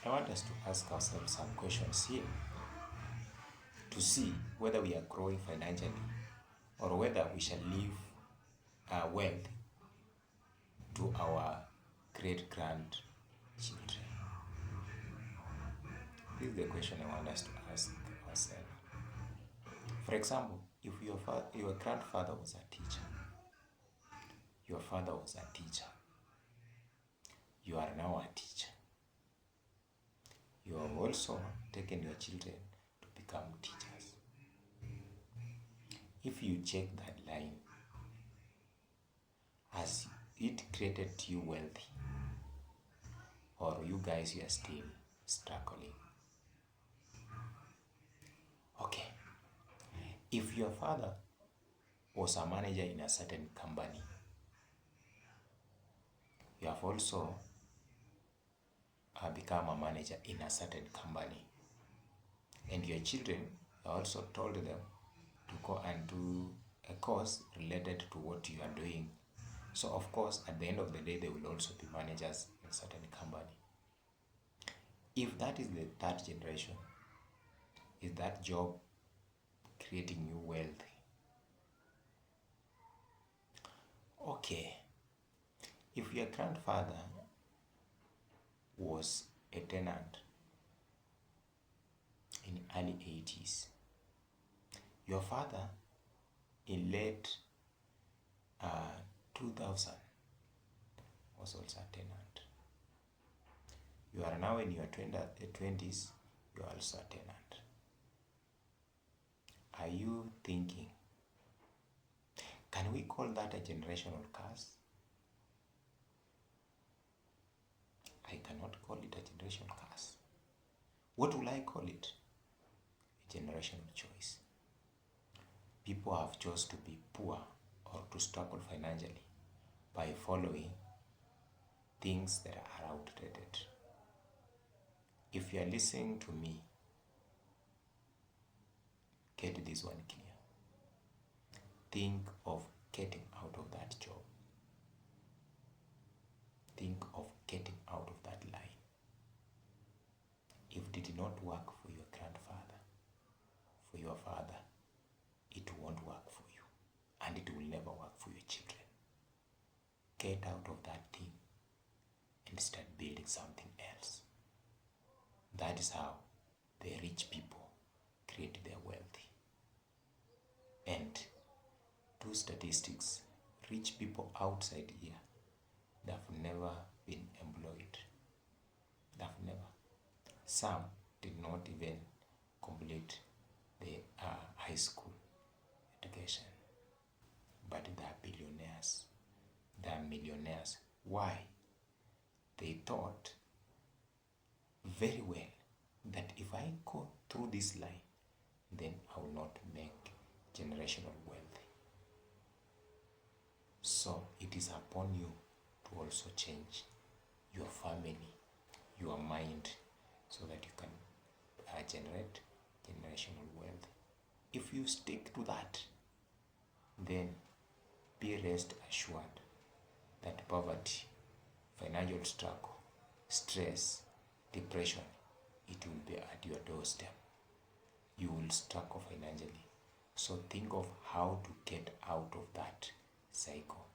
I want us to ask ourselves some questions here to see whether we are growing financially or whether we shall leave our wealth to our great-grandchildren. This is the question I want us to ask ourselves. For example, if your grandfather was a teacher, your father was a teacher, you are now a teacher. You have also taken your children to become teachers. If you check that line, has it created you wealthy? Or you guys, you are still struggling? Okay. If your father was a manager in a certain company, you have also become a manager in a certain company. And your children are also told them to go and do a course related to what you are doing. So of course, at the end of the day, they will also be managers in a certain company. If that is the third generation, is that job creating you wealthy? Okay. If your grandfather was a tenant in early 80s, your father in late 2000 was also a tenant. You are now in your 20s, you are also a tenant. Are you thinking, can we call that a generational curse? I cannot call it a generational curse. What will I call it? A generational choice. People have chosen to be poor or to struggle financially by following things that are outdated. If you are listening to me, get this one clear. Think of getting out of that job. Think of getting out of that line. If it did not work for your grandfather, for your father, it won't work for you, and it will never work for your children. Get out of that thing and start building something else. That is how the rich people create their wealth. And two statistics, rich people outside here, they have never been employed. They have never. Some did not even complete the high school education. But they are billionaires. They are millionaires. Why? They thought very well that if I go through this line, then I will not make generational wealth. So it is upon you to also change your family, your mind, so that you can generate generational wealth. If you stick to that, then be rest assured that poverty, financial struggle, stress, depression, it will be at your doorstep. You will struggle financially. So think of how to get out of that cycle,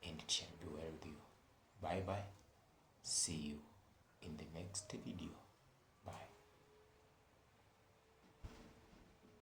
and it shall be well with you. Bye bye. See you in the next video.